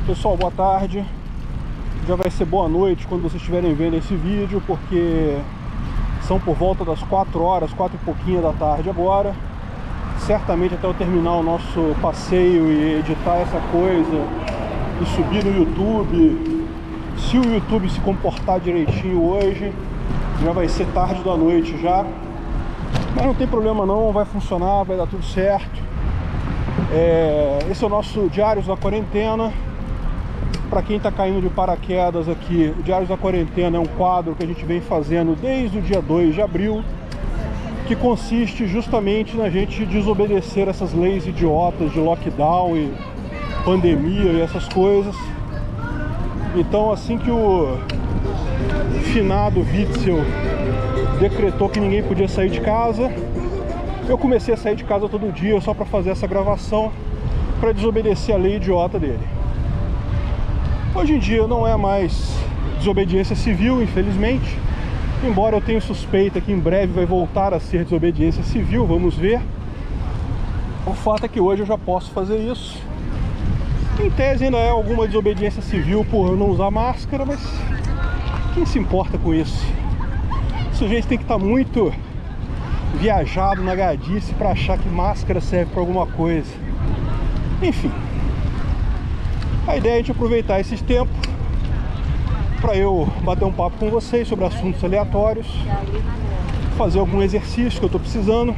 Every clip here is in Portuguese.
Pessoal, boa tarde. Já vai ser boa noite quando vocês estiverem vendo esse vídeo, porque são por volta das 4 horas, 4 e pouquinho da tarde agora. Certamente até eu terminar o nosso passeio e editar essa coisa e subir no YouTube, se o YouTube se comportar direitinho hoje, já vai ser tarde da noite já. Mas não tem problema não, vai funcionar, vai dar tudo certo. Esse é o nosso Diários da Quarentena. Para quem está caindo de paraquedas aqui, o Diários da Quarentena é um quadro que a gente vem fazendo desde o dia 2 de abril, que consiste justamente na gente desobedecer essas leis idiotas de lockdown e pandemia e essas coisas. Então, assim que o finado Witzel decretou que ninguém podia sair de casa, eu comecei a sair de casa todo dia só para fazer essa gravação, para desobedecer a lei idiota dele. Hoje em dia não é mais desobediência civil, infelizmente, embora eu tenha suspeita que em breve vai voltar a ser desobediência civil, vamos ver. O fato é que hoje eu já posso fazer isso. Em tese ainda é alguma desobediência civil por não usar máscara, mas quem se importa com isso? O sujeito tem que estar muito viajado na gadice para achar que máscara serve para alguma coisa. Enfim, a ideia é a gente aproveitar esses tempos para eu bater um papo com vocês sobre assuntos aleatórios, fazer algum exercício que eu estou precisando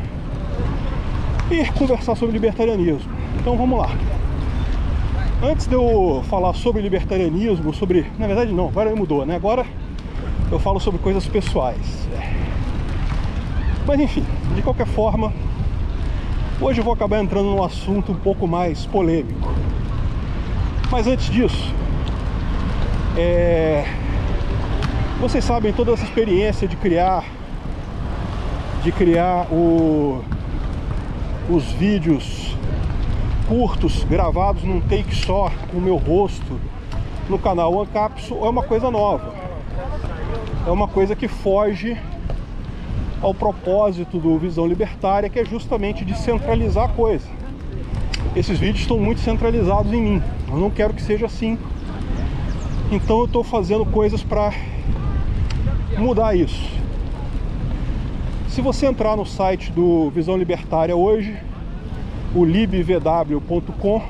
e conversar sobre libertarianismo. Então vamos lá. Antes de eu falar sobre libertarianismo, na verdade não, agora mudou, né? Agora eu falo sobre coisas pessoais. Mas enfim, de qualquer forma, hoje eu vou acabar entrando num assunto um pouco mais polêmico. Mas antes disso, vocês sabem toda essa experiência de criar os vídeos curtos gravados num take só com o meu rosto no canal Ancapsu é uma coisa nova. É uma coisa que foge ao propósito do Visão Libertária, que é justamente descentralizar a coisa. Esses vídeos estão muito centralizados em mim. Eu não quero que seja assim. Então eu estou fazendo coisas para mudar isso. Se você entrar no site do Visão Libertária hoje, o libvw.com,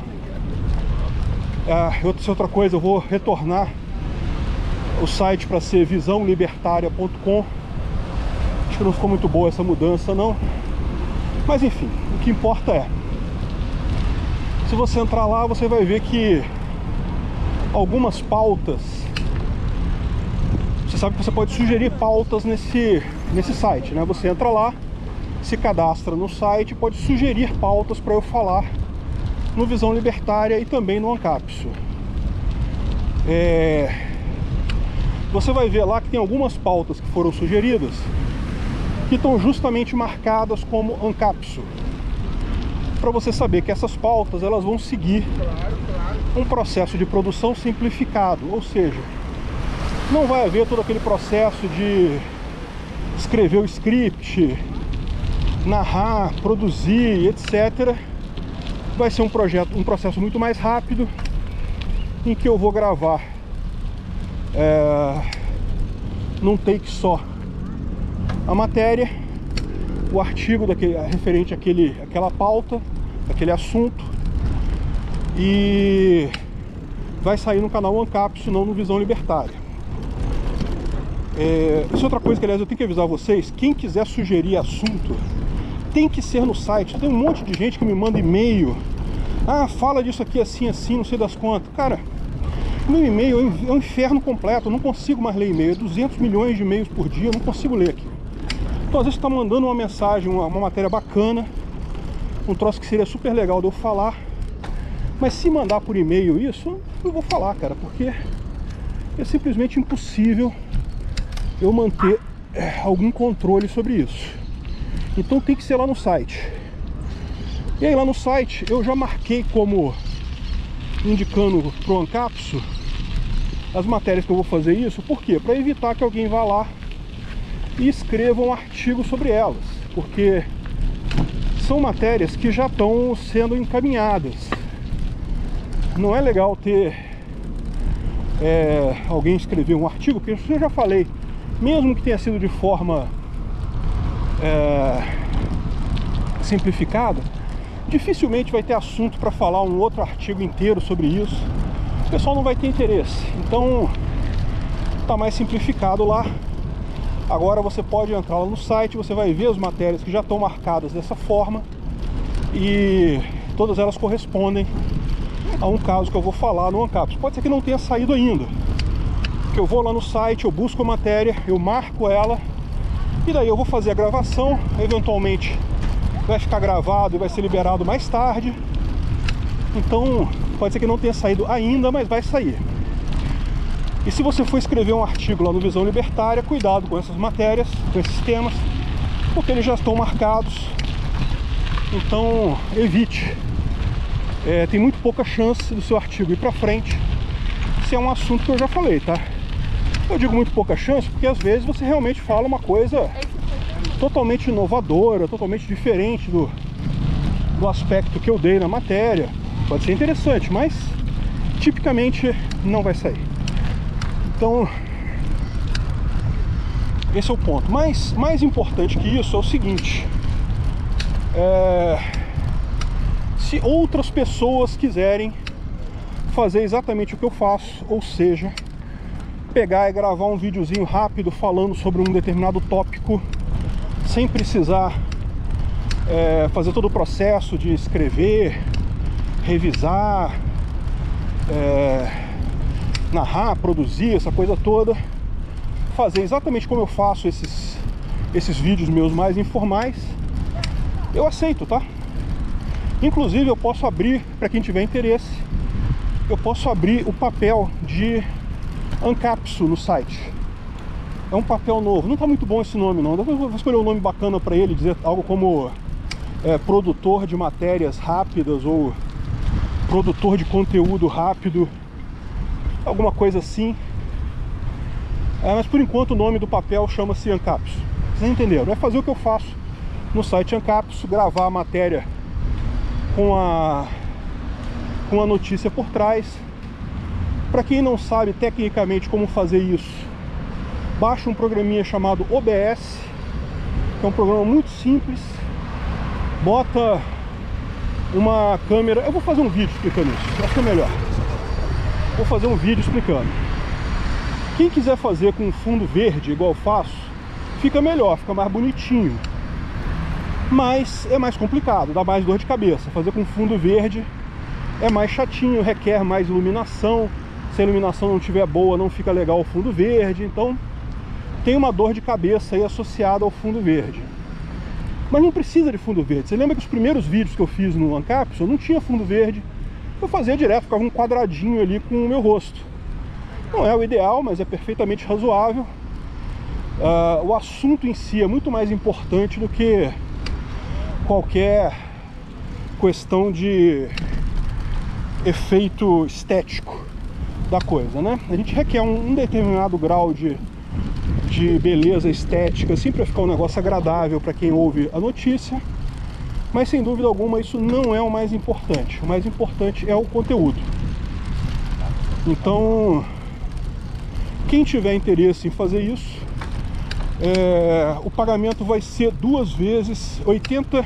outra coisa, eu vou retornar o site para ser visãolibertaria.com. Acho que não ficou muito boa essa mudança não. Mas enfim, o que importa é, se você entrar lá, você vai ver que algumas pautas, você sabe que você pode sugerir pautas nesse site, né? Você entra lá, se cadastra no site, pode sugerir pautas para eu falar no Visão Libertária e também no Ancapsu. Você vai ver lá que tem algumas pautas que foram sugeridas que estão justamente marcadas como Ancapsu, para você saber que essas pautas elas vão seguir um processo de produção simplificado, ou seja, não vai haver todo aquele processo de escrever o script, narrar, produzir, etc. Vai ser um processo muito mais rápido, em que eu vou gravar num take só a matéria, o artigo referente àquela pauta, aquele assunto, e vai sair no canal Ancapsu, não no Visão Libertária. Isso é outra coisa que, aliás, eu tenho que avisar vocês: quem quiser sugerir assunto, tem que ser no site. Tem um monte de gente que me manda e-mail, fala disso aqui assim, assim, não sei das quantas. Cara, meu e-mail é um inferno completo, eu não consigo mais ler e-mail, 200 milhões de e-mails por dia, eu não consigo ler aqui. Então às vezes você está mandando uma mensagem, uma matéria bacana, um troço que seria super legal de eu falar, mas se mandar por e-mail isso, eu vou falar, cara, porque é simplesmente impossível eu manter algum controle sobre isso. Então tem que ser lá no site. E aí lá no site eu já marquei como indicando pro Ancapsu as matérias que eu vou fazer isso. Por quê? Para evitar que alguém vá lá e escreva um artigo sobre elas, porque são matérias que já estão sendo encaminhadas. Não é legal ter alguém escrever um artigo, porque eu já falei, mesmo que tenha sido de forma simplificada, dificilmente vai ter assunto para falar um outro artigo inteiro sobre isso. O pessoal não vai ter interesse. Então tá mais simplificado lá. Agora você pode entrar lá no site, você vai ver as matérias que já estão marcadas dessa forma, e todas elas correspondem a um caso que eu vou falar no Ancaps. Pode ser que não tenha saído ainda, porque eu vou lá no site, eu busco a matéria, eu marco ela, e daí eu vou fazer a gravação. Eventualmente vai ficar gravado e vai ser liberado mais tarde. Então pode ser que não tenha saído ainda, mas vai sair. E se você for escrever um artigo lá no Visão Libertária, cuidado com essas matérias, com esses temas, porque eles já estão marcados. Então evite. Tem muito pouca chance do seu artigo ir para frente se é um assunto que eu já falei, tá? Eu digo muito pouca chance porque às vezes você realmente fala uma coisa totalmente inovadora, totalmente diferente do aspecto que eu dei na matéria. Pode ser interessante, mas tipicamente não vai sair. Então esse é o ponto. Mas mais importante que isso é o seguinte: se outras pessoas quiserem fazer exatamente o que eu faço, ou seja, pegar e gravar um videozinho rápido falando sobre um determinado tópico, sem precisar fazer todo o processo de escrever, revisar, narrar, produzir, essa coisa toda, fazer exatamente como eu faço esses vídeos meus mais informais, eu aceito, tá? Inclusive eu posso abrir, para quem tiver interesse, eu posso abrir o papel de Ancapso no site. É um papel novo, não tá muito bom esse nome não, depois eu vou escolher um nome bacana para ele, dizer algo como produtor de matérias rápidas, ou produtor de conteúdo rápido, alguma coisa assim. Mas por enquanto o nome do papel chama-se Ancapso. Vocês entenderam? É fazer o que eu faço no site Ancapso, gravar a matéria com a notícia por trás. Para quem não sabe tecnicamente como fazer isso, baixa um programinha chamado OBS, que é um programa muito simples. Bota uma câmera. Eu vou fazer um vídeo explicando isso, acho que é melhor. Vou fazer um vídeo explicando. Quem quiser fazer com fundo verde, igual eu faço, fica melhor, fica mais bonitinho. Mas é mais complicado, dá mais dor de cabeça. Fazer com fundo verde é mais chatinho, requer mais iluminação. Se a iluminação não estiver boa, não fica legal o fundo verde. Então tem uma dor de cabeça aí associada ao fundo verde. Mas não precisa de fundo verde. Você lembra que os primeiros vídeos que eu fiz no Ancapso, eu não tinha fundo verde. Eu fazia direto, ficava um quadradinho ali com o meu rosto. Não é o ideal, mas é perfeitamente razoável. O assunto em si é muito mais importante do que qualquer questão de efeito estético da coisa, né? A gente requer um determinado grau de beleza estética, assim, para ficar um negócio agradável para quem ouve a notícia. Mas sem dúvida alguma isso não é o mais importante. O mais importante é o conteúdo. Então, quem tiver interesse em fazer isso, o pagamento vai ser 2 vezes 80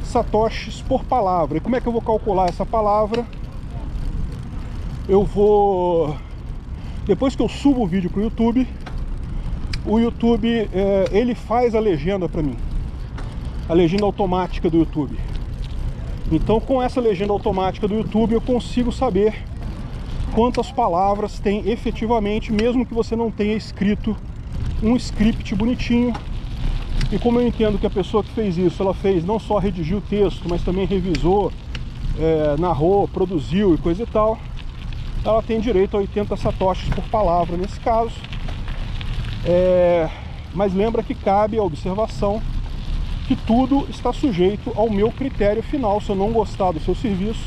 satoshis por palavra. E como é que eu vou calcular essa palavra? Eu vou... Depois que eu subo o vídeo para o YouTube ele faz a legenda para mim, a legenda automática do YouTube. Então com essa legenda automática do YouTube eu consigo saber quantas palavras tem efetivamente, mesmo que você não tenha escrito um script bonitinho. E como eu entendo que a pessoa que fez isso, ela fez não só redigiu o texto, mas também revisou, narrou, produziu e coisa e tal, ela tem direito a 80 satoshis por palavra nesse caso. Mas lembra que cabe a observação que tudo está sujeito ao meu critério final. Se eu não gostar do seu serviço,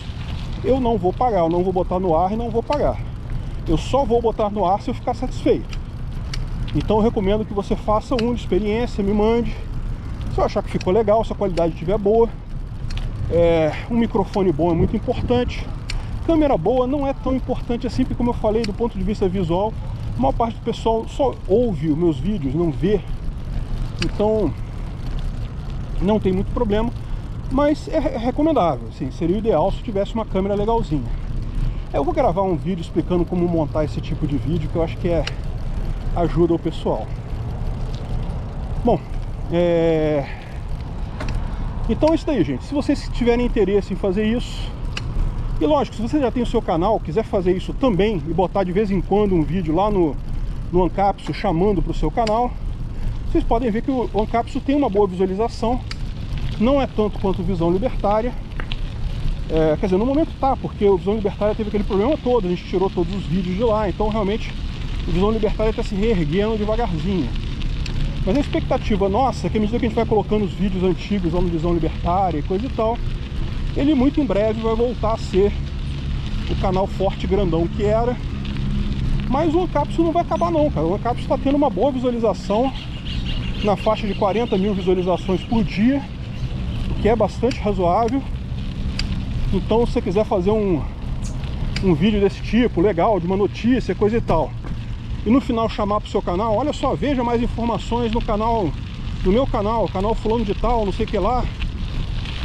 eu não vou pagar, eu não vou botar no ar e não vou pagar. Eu só vou botar no ar se eu ficar satisfeito. Então eu recomendo que você faça de experiência, me mande. Se eu achar que ficou legal, se a qualidade estiver boa. Um microfone bom é muito importante. câmera boa não é tão importante assim, porque como eu falei, do ponto de vista visual, a maior parte do pessoal só ouve os meus vídeos, não vê. Então, não tem muito problema, mas é recomendável, assim, seria o ideal se tivesse uma câmera legalzinha. Eu vou gravar um vídeo explicando como montar esse tipo de vídeo, que eu acho que ajuda o pessoal. Bom, então é isso daí, gente. Se vocês tiverem interesse em fazer isso, e lógico, se você já tem o seu canal, quiser fazer isso também e botar de vez em quando um vídeo lá no Uncapsule chamando para o seu canal, vocês podem ver que o Uncapsule tem uma boa visualização. Não é tanto quanto o Visão Libertária. Quer dizer, no momento tá, porque o Visão Libertária teve aquele problema todo, a gente tirou todos os vídeos de lá, então realmente o Visão Libertária está se reerguendo devagarzinho. Mas a expectativa nossa é que à medida que a gente vai colocando os vídeos antigos lá no Visão Libertária e coisa e tal, ele muito em breve vai voltar a ser o canal forte grandão que era. Mas o Uncapsule não vai acabar não, cara. O Uncapsule está tendo uma boa visualização, na faixa de 40 mil visualizações por dia, o que é bastante razoável. Então se você quiser fazer um vídeo desse tipo, legal, de uma notícia, coisa e tal, e no final chamar pro seu canal, olha só, veja mais informações no canal, no meu canal, canal fulano de tal, não sei o que lá,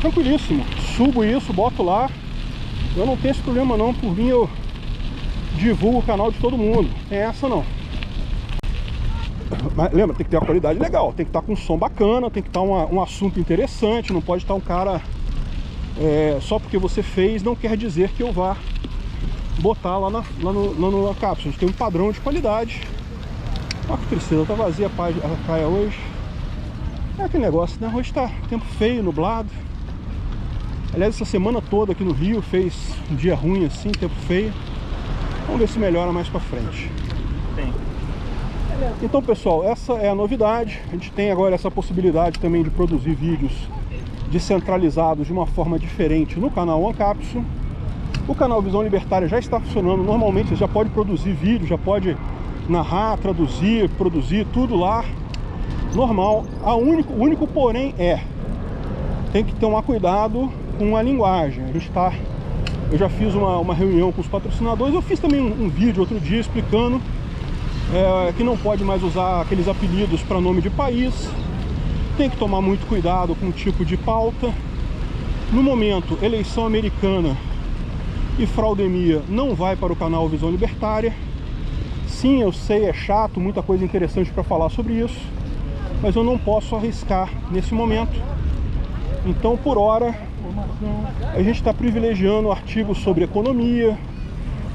tranquilíssimo, subo isso, boto lá, eu não tenho esse problema não, por mim eu divulgo o canal de todo mundo, tem essa não. Mas lembra, tem que ter uma qualidade legal, tem que estar com um som bacana, tem que estar um assunto interessante, não pode estar um cara... só porque você fez não quer dizer que eu vá botar lá no Uncapsule. A gente tem um padrão de qualidade. Olha que tristeza, tá vazia a praia hoje. É aquele negócio, né? Hoje tá tempo feio, nublado. Aliás, essa semana toda aqui no Rio fez um dia ruim assim, tempo feio. Vamos ver se melhora mais pra frente. Sim. Então, pessoal, essa é a novidade. A gente tem agora essa possibilidade também de produzir vídeos descentralizados de uma forma diferente no canal Uncapsule. O canal Visão Libertária já está funcionando normalmente, você já pode produzir vídeo, já pode narrar, traduzir, produzir tudo lá, normal. O único porém tem que tomar cuidado com a linguagem. Eu já fiz uma reunião com os patrocinadores, eu fiz também um vídeo outro dia explicando que não pode mais usar aqueles apelidos para nome de país. Tem que tomar muito cuidado com o tipo de pauta. No momento, eleição americana e fraudemia não vai para o canal Visão Libertária. Sim, eu sei, é chato, muita coisa interessante para falar sobre isso, mas eu não posso arriscar nesse momento. Então, por hora, a gente está privilegiando artigos sobre economia,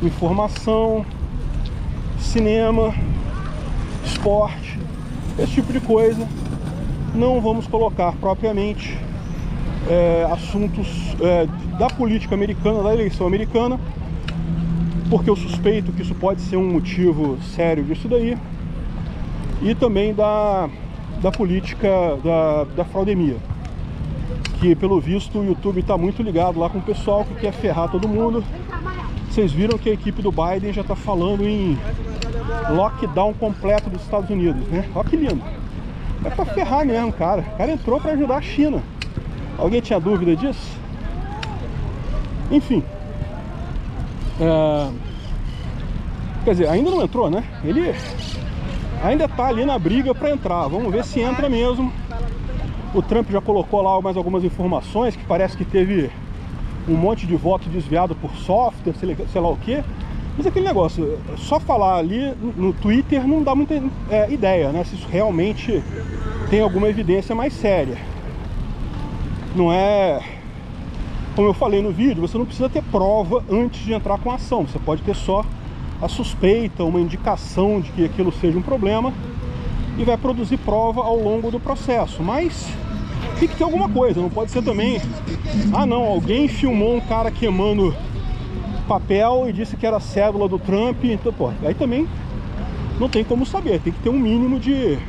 informação, cinema, esporte, esse tipo de coisa. Não vamos colocar propriamente assuntos da política americana, da eleição americana, porque eu suspeito que isso pode ser um motivo sério disso daí, e também da política da fraudemia, que pelo visto o YouTube está muito ligado lá com o pessoal que quer ferrar todo mundo. Vocês viram que a equipe do Biden já está falando em lockdown completo dos Estados Unidos, né? Olha que lindo. É pra ferrar mesmo, cara. O cara entrou pra ajudar a China. Alguém tinha dúvida disso? Enfim. Quer dizer, ainda não entrou, né? Ele ainda tá ali na briga pra entrar. Vamos ver se entra mesmo. O Trump já colocou lá mais algumas informações, que parece que teve um monte de voto desviado por software, sei lá o que. Mas aquele negócio, só falar ali no Twitter não dá muita ideia, né? Se isso realmente tem alguma evidência mais séria. Não é... Como eu falei no vídeo, você não precisa ter prova antes de entrar com a ação. Você pode ter só a suspeita, uma indicação de que aquilo seja um problema, e vai produzir prova ao longo do processo. Mas tem que ter alguma coisa, não pode ser também... Ah não, alguém filmou um cara queimando papel e disse que era a cédula do Trump, então, pô, aí também não tem como saber, tem que ter um mínimo de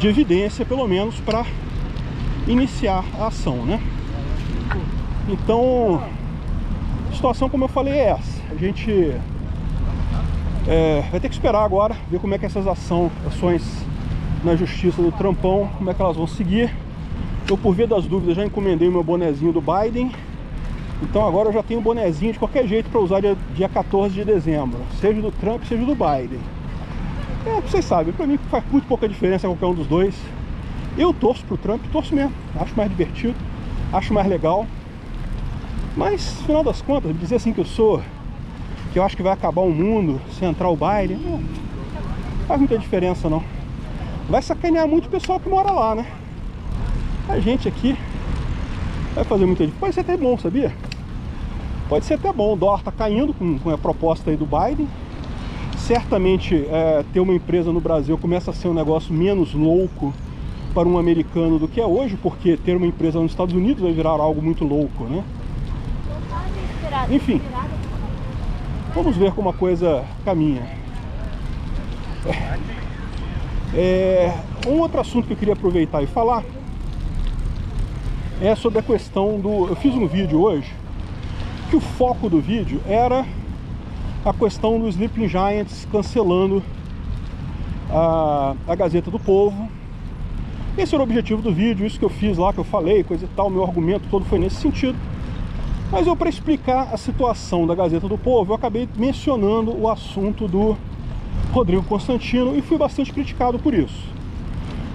evidência, pelo menos, para iniciar a ação, né? Então, a situação, como eu falei, é essa. A gente vai ter que esperar agora, ver como é que essas ações na justiça do Trumpão, como é que elas vão seguir. Eu, por via das dúvidas, já encomendei o meu bonezinho do Biden. Então agora eu já tenho bonezinho de qualquer jeito para usar dia 14 de dezembro, seja do Trump, seja do Biden. Vocês sabem, para mim faz muito pouca diferença qualquer um dos dois. Eu torço pro Trump, torço mesmo, acho mais divertido, acho mais legal. Mas, no final das contas, dizer assim que eu acho que vai acabar o mundo se entrar o Biden, não faz muita diferença não. Vai sacanear muito o pessoal que mora lá, né? A gente aqui vai fazer muita diferença. Pode ser até bom, sabia? Pode ser até bom. O dólar tá caindo com a proposta aí do Biden. Certamente ter uma empresa no Brasil começa a ser um negócio menos louco para um americano do que é hoje, porque ter uma empresa nos Estados Unidos vai virar algo muito louco, né? Enfim, vamos ver como a coisa caminha. Um outro assunto que eu queria aproveitar e falar é sobre a questão do... Eu fiz um vídeo hoje que o foco do vídeo era a questão do Sleeping Giants cancelando a Gazeta do Povo. Esse era o objetivo do vídeo, isso que eu fiz lá, que eu falei, coisa e tal, meu argumento todo foi nesse sentido. Mas para explicar a situação da Gazeta do Povo, eu acabei mencionando o assunto do Rodrigo Constantino e fui bastante criticado por isso.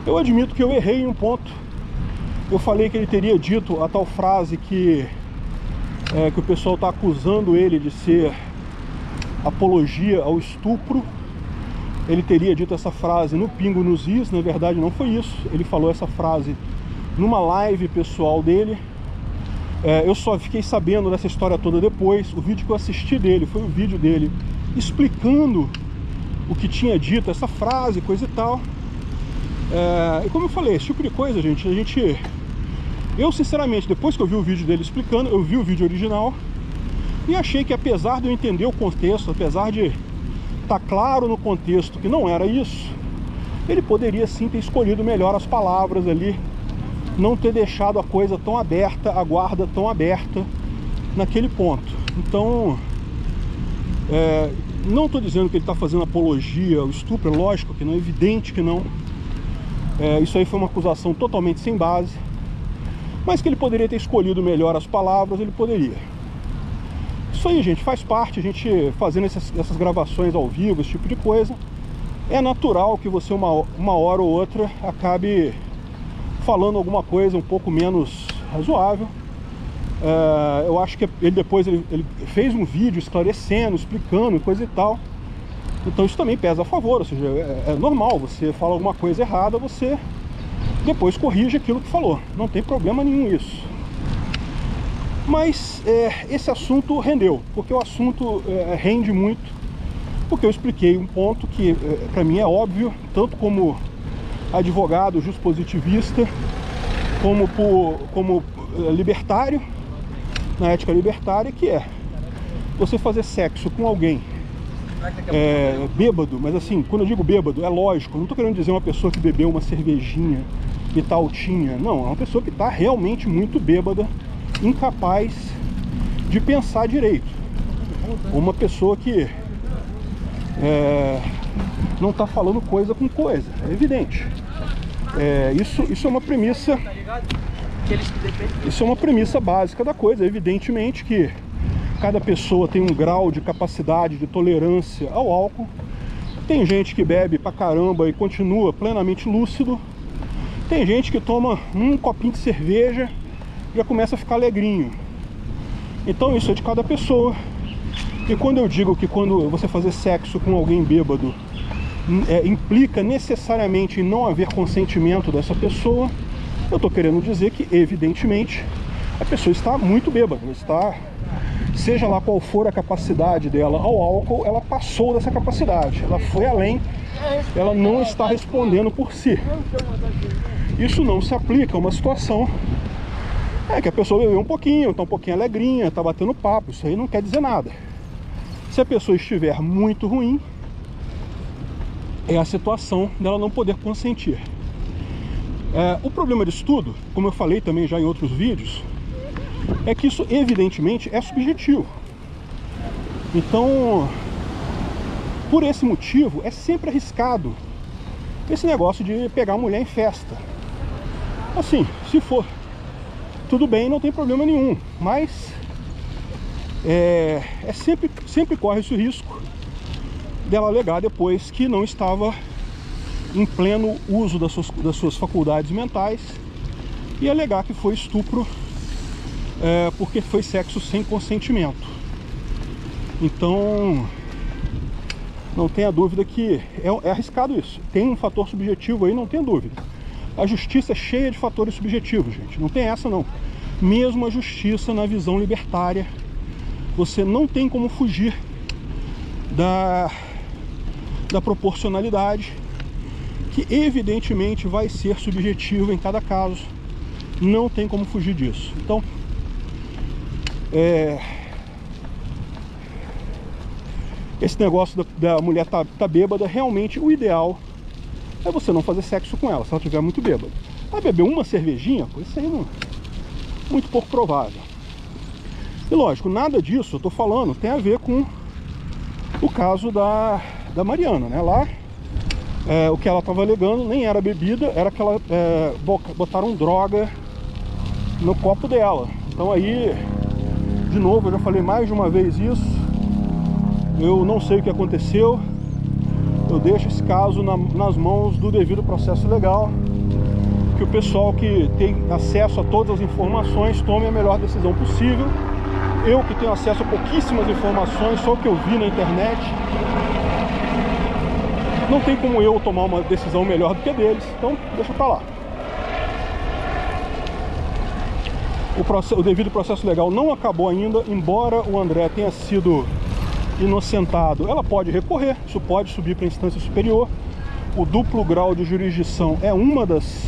Eu admito que eu errei em um ponto. Eu falei que ele teria dito a tal frase que o pessoal está acusando ele de ser apologia ao estupro. Ele teria dito essa frase no Pingo nos Is, na verdade não foi isso. Ele falou essa frase numa live pessoal dele. Eu só fiquei sabendo dessa história toda depois. O vídeo que eu assisti dele foi o vídeo dele explicando o que tinha dito, essa frase, coisa e tal. E como eu falei, esse tipo de coisa, gente, eu sinceramente, depois que eu vi o vídeo dele explicando, eu vi o vídeo original e achei que, apesar de eu entender o contexto, apesar de estar claro no contexto que não era isso, ele poderia sim ter escolhido melhor as palavras ali, não ter deixado a coisa tão aberta, a guarda tão aberta naquele ponto. Então, não estou dizendo que ele está fazendo apologia ao estupro, é lógico que não, é evidente que não. Isso aí foi uma acusação totalmente sem base, mas que ele poderia ter escolhido melhor as palavras, ele poderia. Isso aí, gente, faz parte, a gente fazendo essas gravações ao vivo, esse tipo de coisa. É natural que você uma hora ou outra acabe falando alguma coisa um pouco menos razoável. Eu acho que ele depois ele fez um vídeo esclarecendo, explicando, coisa e tal. Então isso também pesa a favor, ou seja, é normal, você fala alguma coisa errada, você depois corrige aquilo que falou. Não tem problema nenhum isso. Mas esse assunto rendeu, porque o assunto rende muito, porque eu expliquei um ponto que para mim é óbvio, tanto como advogado juspositivista, como libertário, na ética libertária, que é você fazer sexo com alguém bêbado, mas assim, quando eu digo bêbado, é lógico, não estou querendo dizer uma pessoa que bebeu uma cervejinha e tá altinha, não, é uma pessoa que está realmente muito bêbada, incapaz de pensar direito, uma pessoa que não está falando coisa com coisa, é evidente. Isso é uma premissa, isso é uma premissa básica da coisa. Evidentemente que cada pessoa tem um grau de capacidade de tolerância ao álcool. Tem gente que bebe pra caramba e continua plenamente lúcido. Tem gente que toma um copinho de cerveja e já começa a ficar alegrinho. Então isso é de cada pessoa. E quando eu digo que quando você fazer sexo com alguém bêbado implica necessariamente em não haver consentimento dessa pessoa, eu estou querendo dizer que, evidentemente, a pessoa está muito bêbada, seja lá qual for a capacidade dela ao álcool, ela passou dessa capacidade, ela foi além, ela não está respondendo por si. Isso não se aplica a uma situação que a pessoa bebeu um pouquinho, está um pouquinho alegrinha, está batendo papo, isso aí não quer dizer nada. Se a pessoa estiver muito ruim, é a situação dela não poder consentir. O problema disso tudo, como eu falei também já em outros vídeos, é que isso evidentemente é subjetivo. Então, por esse motivo, é sempre arriscado esse negócio de pegar a mulher em festa. Assim, se for tudo bem, não tem problema nenhum, mas sempre corre esse risco dela alegar depois que não estava em pleno uso das suas faculdades mentais e alegar que foi estupro porque foi sexo sem consentimento. Então, não tenha dúvida que é arriscado isso. Tem um fator subjetivo aí, não tenha dúvida. A justiça é cheia de fatores subjetivos, gente. Não tem essa, não. Mesmo a justiça, na visão libertária, você não tem como fugir da proporcionalidade, que evidentemente vai ser subjetivo em cada caso. Não tem como fugir disso. Então, esse negócio da mulher tá bêbada, realmente o ideal é você não fazer sexo com ela, se ela estiver muito bêbada. Ela beber uma cervejinha, pô, isso aí não, muito pouco provável. E lógico, nada disso eu tô falando tem a ver com o caso da Mariana, né? Lá, o que ela estava alegando nem era bebida, era que ela botaram droga no copo dela. Então aí, de novo, eu já falei mais de uma vez isso. Eu não sei o que aconteceu. Eu deixo esse caso nas mãos do devido processo legal, que o pessoal que tem acesso a todas as informações tome a melhor decisão possível. Eu que tenho acesso a pouquíssimas informações, só o que eu vi na internet, não tem como eu tomar uma decisão melhor do que a deles. Então deixa pra lá. O devido processo legal não acabou ainda, embora o André tenha sido inocentado. Ela pode recorrer, isso pode subir para a instância superior. O duplo grau de jurisdição é uma das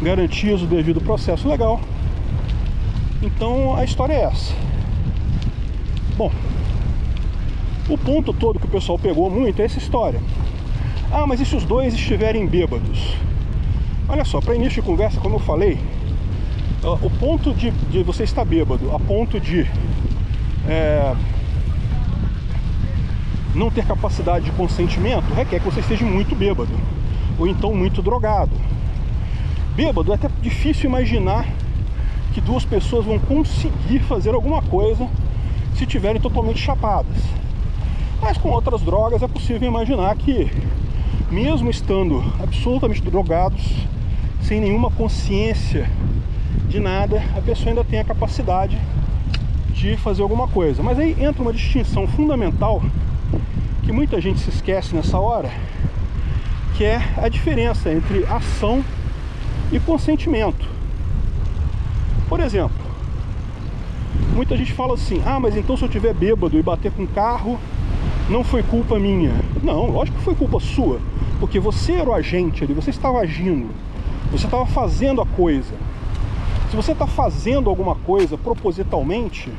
garantias do devido processo legal. Então a história é essa. Bom, o ponto todo que o pessoal pegou muito é essa história. Ah, mas e se os dois estiverem bêbados? Olha só, para início de conversa, como eu falei, o ponto de você estar bêbado a ponto de não ter capacidade de consentimento requer que você esteja muito bêbado, ou então muito drogado. Bêbado é até difícil imaginar que duas pessoas vão conseguir fazer alguma coisa se estiverem totalmente chapadas. Mas com outras drogas é possível imaginar que, mesmo estando absolutamente drogados, sem nenhuma consciência de nada, a pessoa ainda tem a capacidade de fazer alguma coisa. Mas aí entra uma distinção fundamental que muita gente se esquece nessa hora, que é a diferença entre ação e consentimento. Por exemplo, muita gente fala assim: ah, mas então se eu estiver bêbado e bater com o carro, não foi culpa minha. Não, lógico que foi culpa sua, porque você era o agente ali, você estava agindo, você estava fazendo a coisa. Se você está fazendo alguma coisa propositalmente,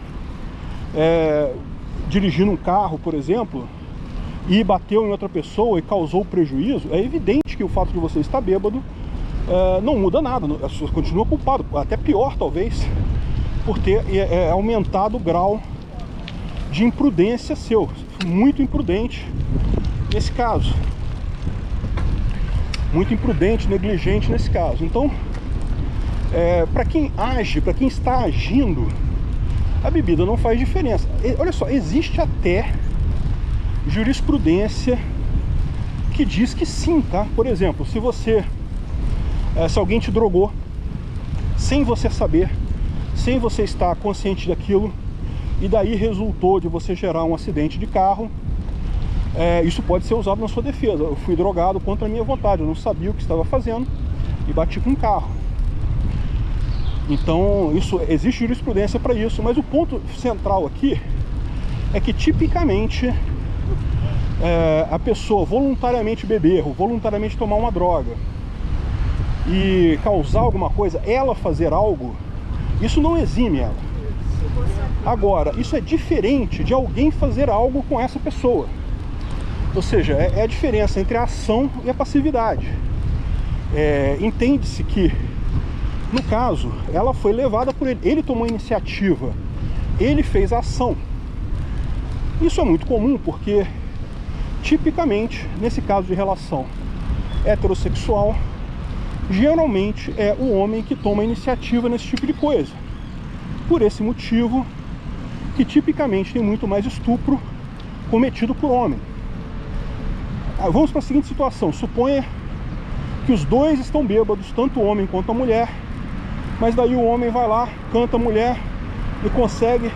dirigindo um carro, por exemplo, e bateu em outra pessoa e causou prejuízo, é evidente que o fato de você estar bêbado não muda nada, a pessoa continua culpada, até pior talvez, por ter aumentado o grau de imprudência seu, muito imprudente nesse caso, muito imprudente, negligente nesse caso. Então, para quem age, para quem está agindo, a bebida não faz diferença. Olha só, existe até jurisprudência que diz que sim, tá? Por exemplo, se alguém te drogou sem você saber, sem você estar consciente daquilo, e daí resultou de você gerar um acidente de carro, isso pode ser usado na sua defesa. Eu fui drogado contra a minha vontade, eu não sabia o que estava fazendo e bati com um carro. Então, existe jurisprudência para isso, mas o ponto central aqui é que tipicamente a pessoa voluntariamente beber ou voluntariamente tomar uma droga e causar alguma coisa, ela fazer algo, isso não exime ela. Agora, isso é diferente de alguém fazer algo com essa pessoa. Ou seja, é a diferença entre a ação e a passividade. Entende-se que, no caso, ela foi levada por ele, ele tomou a iniciativa, ele fez a ação. Isso é muito comum porque, tipicamente, nesse caso de relação heterossexual, geralmente é o homem que toma a iniciativa nesse tipo de coisa. Por esse motivo que tipicamente tem muito mais estupro cometido por homem. Vamos para a seguinte situação: suponha que os dois estão bêbados, tanto o homem quanto a mulher, mas daí o homem vai lá, canta a mulher e consegue.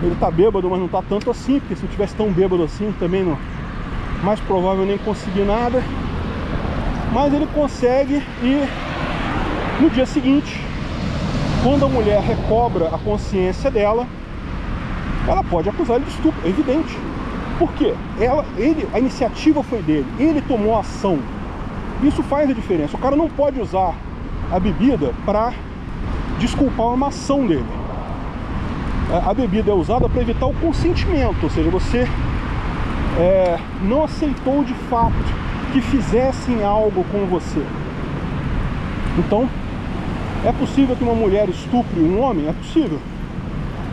Ele tá bêbado, mas não tá tanto assim, porque se eu tivesse tão bêbado assim também não, mais provável nem conseguir nada. Mas ele consegue, e no dia seguinte, quando a mulher recobra a consciência dela, ela pode acusar ele de estupro, é evidente. Por quê? A iniciativa foi dele, ele tomou a ação. Isso faz a diferença. O cara não pode usar a bebida para desculpar uma ação dele. A bebida é usada para evitar o consentimento, ou seja, você não aceitou de fato que fizessem algo com você. Então, é possível que uma mulher estupre um homem? É possível.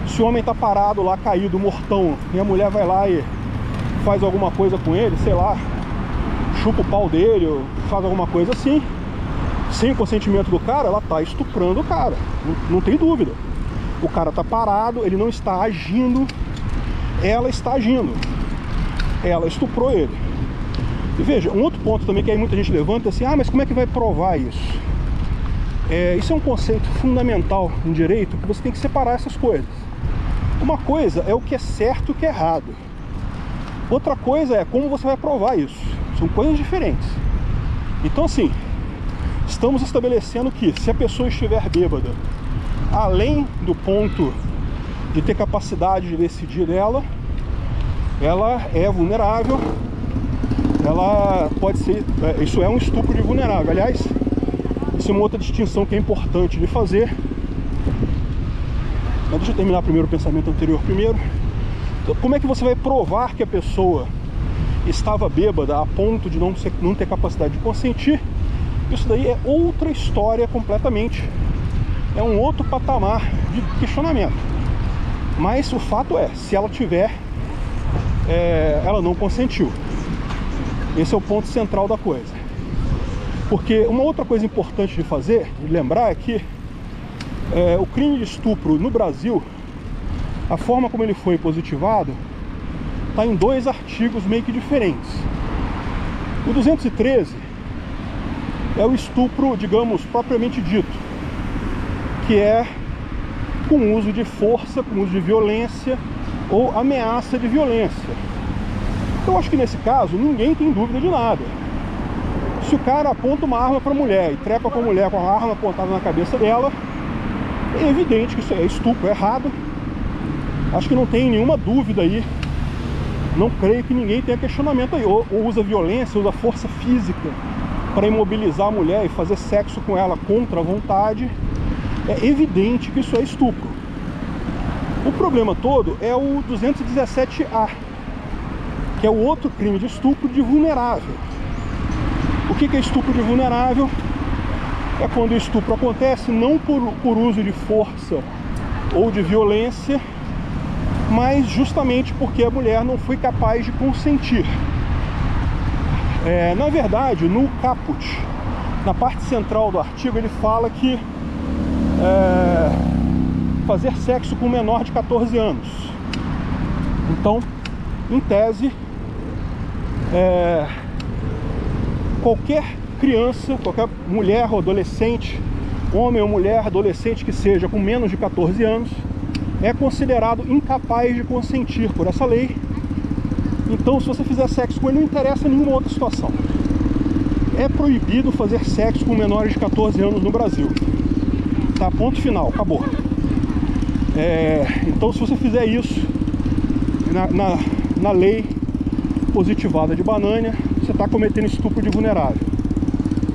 Se o homem está parado lá, caído, mortão, e a mulher vai lá e faz alguma coisa com ele, sei lá, chupa o pau dele, ou faz alguma coisa assim, sem o consentimento do cara, ela está estuprando o cara, não tem dúvida. O cara está parado, ele não está agindo, ela está agindo. Ela estuprou ele. E veja, um outro ponto também que aí muita gente levanta assim: ah, mas como é que vai provar isso? Isso é um conceito fundamental em direito, que você tem que separar essas coisas. Uma coisa é o que é certo e o que é errado. Outra coisa é como você vai provar isso. São coisas diferentes. Então assim, estamos estabelecendo que se a pessoa estiver bêbada, além do ponto de ter capacidade de decidir dela, ela é vulnerável, ela pode ser, isso é um estupro de vulnerável. Aliás, isso é uma outra distinção que é importante de fazer. Mas deixa eu terminar primeiro o pensamento anterior primeiro. Então, como é que você vai provar que a pessoa estava bêbada a ponto de não ter capacidade de consentir? Isso daí é outra história completamente. É um outro patamar de questionamento. Mas o fato é, se ela tiver, ela não consentiu. Esse é o ponto central da coisa. Porque uma outra coisa importante de fazer, de lembrar, é que o crime de estupro no Brasil, a forma como ele foi positivado, está em 2 artigos meio que diferentes. O 213 é o estupro, digamos, propriamente dito, que é com uso de força, com uso de violência ou ameaça de violência. Eu acho que nesse caso ninguém tem dúvida de nada. Se o cara aponta uma arma para a mulher e trepa com a mulher com a arma apontada na cabeça dela, é evidente que isso é estupro, é errado. Acho que não tem nenhuma dúvida aí. Não creio que ninguém tenha questionamento aí. Ou usa violência, usa força física para imobilizar a mulher e fazer sexo com ela contra a vontade. É evidente que isso é estupro. O problema todo é o 217A, que é o outro crime de estupro de vulnerável. O que é estupro de vulnerável? É quando o estupro acontece não por uso de força ou de violência, mas justamente porque a mulher não foi capaz de consentir. Na verdade, no caput, na parte central do artigo, ele fala que fazer sexo com um menor de 14 anos. Então, em tese, qualquer criança, qualquer mulher ou adolescente, homem ou mulher, adolescente que seja com menos de 14 anos, é considerado incapaz de consentir por essa lei. Então, se você fizer sexo com ele, não interessa nenhuma outra situação. É proibido fazer sexo com menores de 14 anos no Brasil. Tá, ponto final, acabou. Então, se você fizer isso na lei positivada de Banânia, você está cometendo estupro de vulnerável.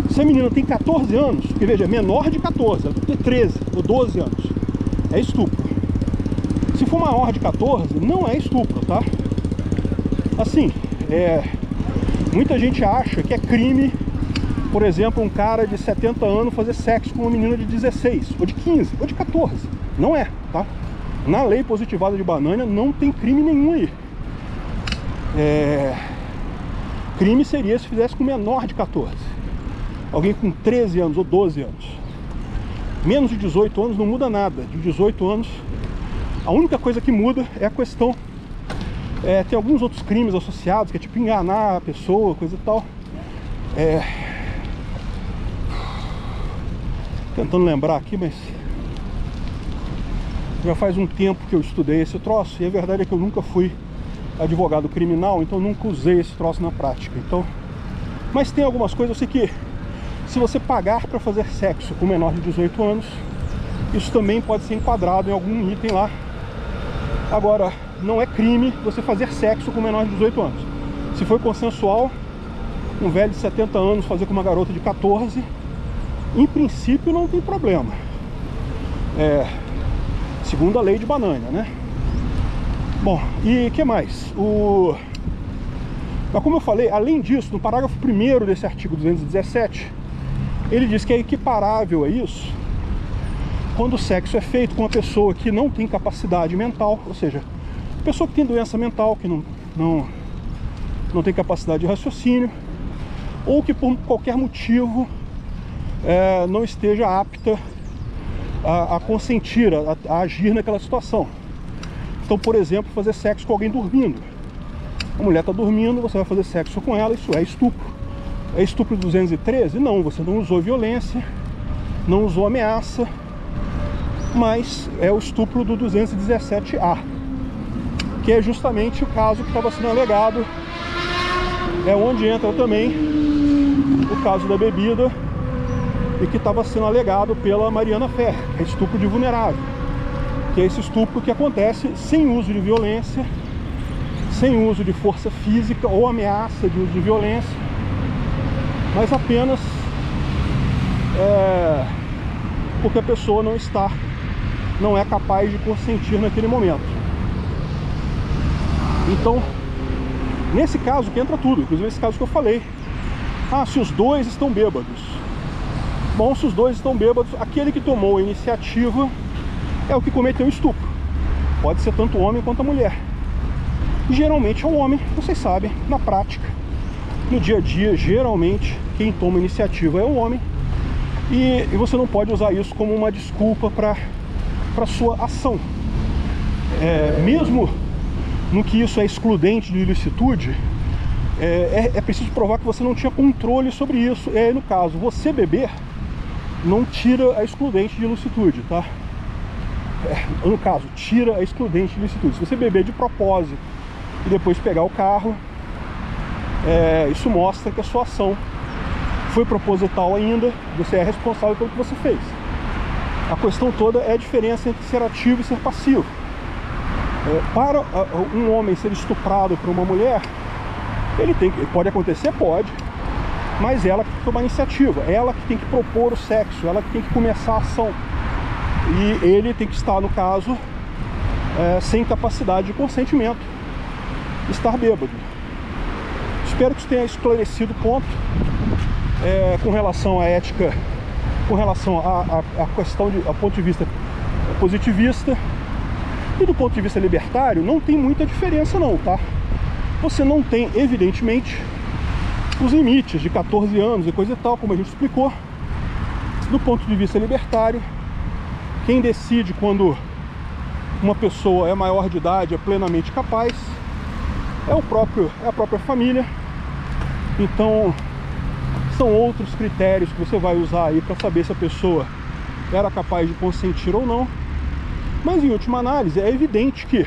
Se a menina tem 14 anos, porque veja, menor de 14, ela tem 13 ou 12 anos, é estupro. Se for maior de 14, não é estupro, tá? Assim, muita gente acha que é crime, por exemplo, um cara de 70 anos fazer sexo com uma menina de 16, ou de 15, ou de 14. Não é, tá? Na lei positivada de Banânia não tem crime nenhum aí. Crime seria se fizesse com menor de 14. Alguém com 13 anos ou 12 anos. Menos de 18 anos não muda nada. De 18 anos A única coisa que muda é a questão... tem alguns outros crimes associados, que é tipo enganar a pessoa, coisa e tal. Tentando lembrar aqui, mas... já faz um tempo que eu estudei esse troço, e a verdade é que eu nunca fui advogado criminal, então nunca usei esse troço na prática. Então... mas tem algumas coisas, eu sei que se você pagar para fazer sexo com menor de 18 anos, isso também pode ser enquadrado em algum item lá. Agora, não é crime você fazer sexo com menor de 18 anos. Se for consensual, um velho de 70 anos fazer com uma garota de 14, em princípio não tem problema. Segundo a lei de Banânia, né? Bom, e o que mais? Mas como eu falei, além disso, no parágrafo 1º desse artigo 217, ele diz que é equiparável a isso quando o sexo é feito com uma pessoa que não tem capacidade mental, ou seja, pessoa que tem doença mental, que não tem capacidade de raciocínio, ou que por qualquer motivo não esteja apta a consentir, a agir naquela situação. Então, por exemplo, fazer sexo com alguém dormindo. A mulher está dormindo, você vai fazer sexo com ela, isso é estupro. É estupro 213? Não, você não usou violência, não usou ameaça, mas é o estupro do 217A, que é justamente o caso que estava sendo alegado, onde entra também o caso da bebida, e que estava sendo alegado pela Mariana Ferrer, que é estupro de vulnerável, que é esse estupro que acontece sem uso de violência, sem uso de força física ou ameaça de uso de violência, mas apenas porque a pessoa não é capaz de consentir naquele momento. Então, nesse caso que entra tudo, inclusive esse caso que eu falei. Se os dois estão bêbados. Bom, se os dois estão bêbados, aquele que tomou a iniciativa é o que cometeu o estupro. Pode ser tanto o homem quanto a mulher. E geralmente é o homem, vocês sabem, na prática, no dia a dia, geralmente quem toma a iniciativa é o homem. E você não pode usar isso como uma desculpa para sua ação. Mesmo no que isso é excludente de ilicitude, é preciso provar que você não tinha controle sobre isso. E aí, no caso, você beber não tira a excludente de ilicitude, tá? No caso, tira a excludente de ilicitude. Se você beber de propósito e depois pegar o carro, isso mostra que a sua ação foi proposital ainda, você é responsável pelo que você fez. A questão toda é a diferença entre ser ativo e ser passivo. Para um homem ser estuprado por uma mulher, pode acontecer? Pode, mas ela que tem que tomar a iniciativa, ela que tem que propor o sexo, ela que tem que começar a ação. E ele tem que estar, no caso, sem capacidade de consentimento, estar bêbado. Espero que isso tenha esclarecido o ponto com relação à ética, com relação à questão a ponto de vista positivista. E do ponto de vista libertário, não tem muita diferença não, tá? Você não tem, evidentemente, os limites de 14 anos e coisa e tal, como a gente explicou. Do ponto de vista libertário, quem decide quando uma pessoa é maior de idade, é plenamente capaz, é a própria família. Então, são outros critérios que você vai usar aí para saber se a pessoa era capaz de consentir ou não. Mas, em última análise, é evidente que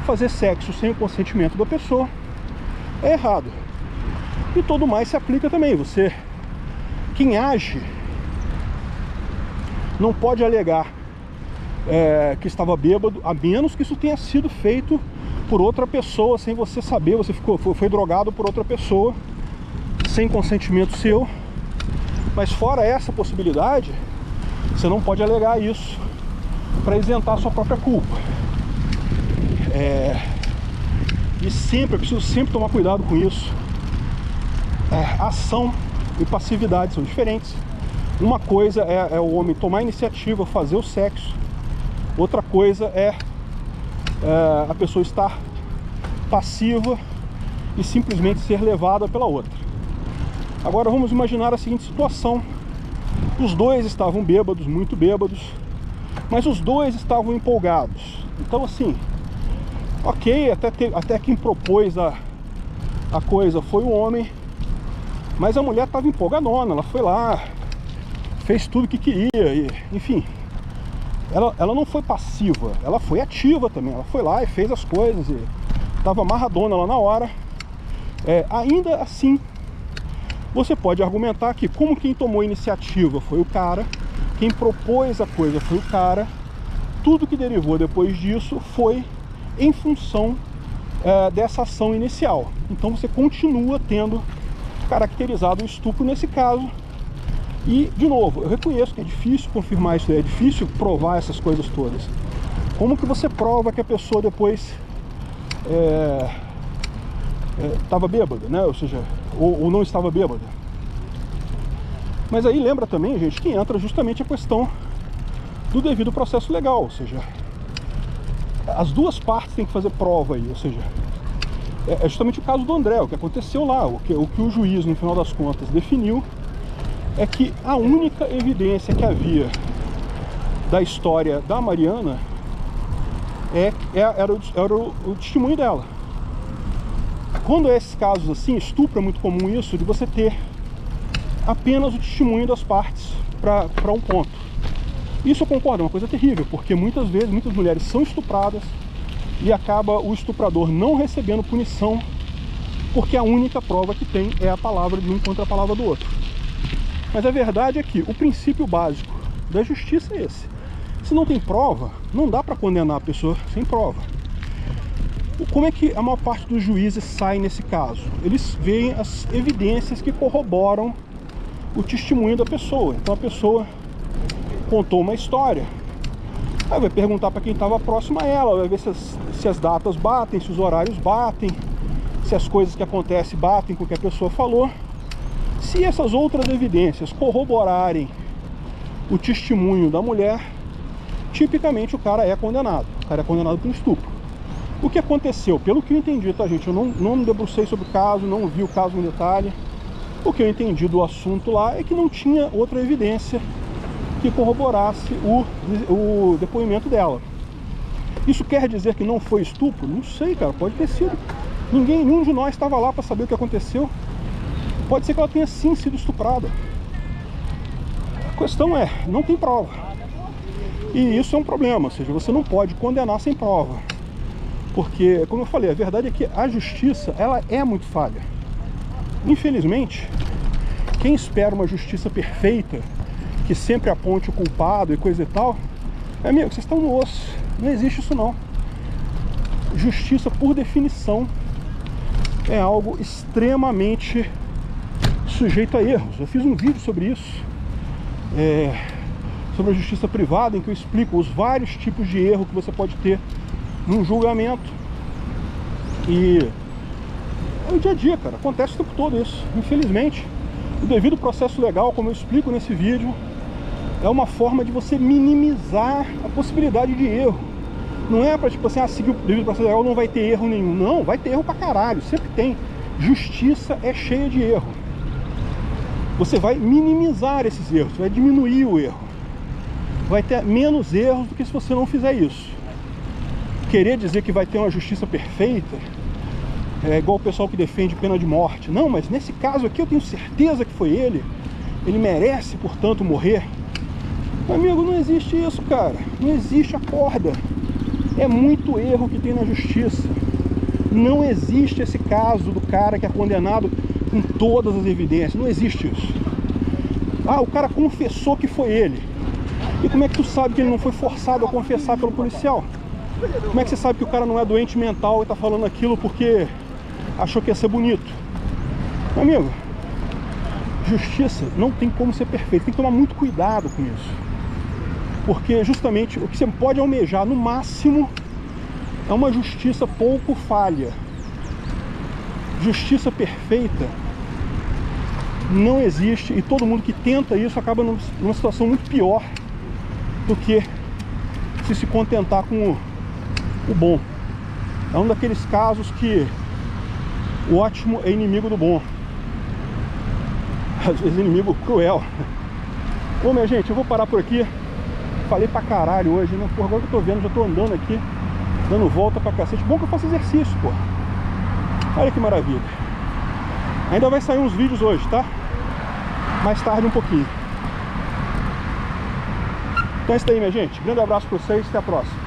fazer sexo sem o consentimento da pessoa é errado. E todo mais se aplica também. Quem age, não pode alegar que estava bêbado, a menos que isso tenha sido feito por outra pessoa, sem você saber. Você foi drogado por outra pessoa, sem consentimento seu. Mas fora essa possibilidade, você não pode alegar isso para isentar a sua própria culpa. E é preciso sempre tomar cuidado com isso. Ação e passividade são diferentes. Uma coisa é o homem tomar a iniciativa, fazer o sexo. Outra coisa é a pessoa estar passiva e simplesmente ser levada pela outra. Agora vamos imaginar a seguinte situação. Os dois estavam bêbados, muito bêbados, mas os dois estavam empolgados. Então assim, ok, até quem propôs a coisa foi o homem, mas a mulher estava empolgadona, ela foi lá, fez tudo que queria, e, enfim, ela não foi passiva, ela foi ativa também, ela foi lá e fez as coisas, e estava amarradona lá na hora. Ainda assim, você pode argumentar que como quem tomou a iniciativa foi o cara, quem propôs a coisa foi o cara, tudo que derivou depois disso foi em função dessa ação inicial. Então você continua tendo caracterizado o estupro nesse caso. E, de novo, eu reconheço que é difícil confirmar isso, é difícil provar essas coisas todas. Como que você prova que a pessoa depois estava bêbada, né? Ou seja, ou não estava bêbada? Mas aí lembra também, gente, que entra justamente a questão do devido processo legal, ou seja, as duas partes têm que fazer prova aí, ou seja, é justamente o caso do André, o que aconteceu lá, o que o juiz, no final das contas, definiu é que a única evidência que havia da história da Mariana era o testemunho dela. Quando é esses casos assim, estupro é muito comum isso, de você ter apenas o testemunho das partes para um ponto. Isso eu concordo, é uma coisa terrível, porque muitas vezes, muitas mulheres são estupradas e acaba o estuprador não recebendo punição, porque a única prova que tem é a palavra de um contra a palavra do outro. Mas a verdade é que o princípio básico da justiça é esse. Se não tem prova, não dá para condenar a pessoa sem prova. Como é que a maior parte dos juízes sai nesse caso? Eles veem as evidências que corroboram o testemunho da pessoa. Então a pessoa contou uma história, aí vai perguntar para quem estava próximo a ela, vai ver se as datas batem, se os horários batem, se as coisas que acontecem batem com o que a pessoa falou. Se essas outras evidências corroborarem o testemunho da mulher, tipicamente o cara é condenado. O cara é condenado por estupro. O que aconteceu, pelo que eu entendi, tá, gente? Eu não me debrucei sobre o caso, não vi o caso em detalhe. O que eu entendi do assunto lá é que não tinha outra evidência que corroborasse o depoimento dela. Isso quer dizer que não foi estupro? Não sei, cara, pode ter sido. Nenhum de nós estava lá para saber o que aconteceu. Pode ser que ela tenha sim sido estuprada. A questão é, não tem prova. E isso é um problema, ou seja, você não pode condenar sem prova. Porque, como eu falei, a verdade é que a justiça, ela é muito falha. Infelizmente, quem espera uma justiça perfeita, que sempre aponte o culpado e coisa e tal, amigo, vocês estão no osso. Não existe isso não. Justiça, por definição, é algo extremamente sujeito a erros. Eu fiz um vídeo sobre isso, sobre a justiça privada, em que eu explico os vários tipos de erro que você pode ter num julgamento. E é o dia a dia, cara, acontece o tempo todo isso. Infelizmente, o devido processo legal, como eu explico nesse vídeo, é uma forma de você minimizar a possibilidade de erro. Não é pra, tipo assim, seguir o devido processo legal não vai ter erro nenhum. Não, vai ter erro pra caralho, sempre tem. Justiça é cheia de erro. Você vai minimizar esses erros, você vai diminuir o erro. Vai ter menos erros do que se você não fizer isso. Querer dizer que vai ter uma justiça perfeita é igual o pessoal que defende pena de morte. Não, mas nesse caso aqui eu tenho certeza que foi ele merece, portanto, morrer. Amigo, não existe isso, cara. Não existe a corda. É muito erro que tem na justiça. Não existe esse caso do cara que é condenado com todas as evidências. Não existe isso. Ah, o cara confessou que foi ele. E como é que tu sabe que ele não foi forçado a confessar pelo policial? Como é que você sabe que o cara não é doente mental e tá falando aquilo porque achou que ia ser bonito? Amigo, justiça não tem como ser perfeita. Tem que tomar muito cuidado com isso. Porque justamente o que você pode almejar no máximo é uma justiça pouco falha. Justiça perfeita não existe, e todo mundo que tenta isso acaba numa situação muito pior do que se contentar com o bom. É um daqueles casos que o ótimo é inimigo do bom, às vezes inimigo cruel. Bom, minha gente, eu vou parar por aqui. Falei pra caralho hoje, né? Por agora que eu tô vendo, já tô andando aqui. dando volta pra cacete. Bom que eu faço exercício, pô. Olha que maravilha. Ainda vai sair uns vídeos hoje, tá? Mais tarde um pouquinho. Então é isso aí, minha gente. Grande abraço pra vocês. Até a próxima.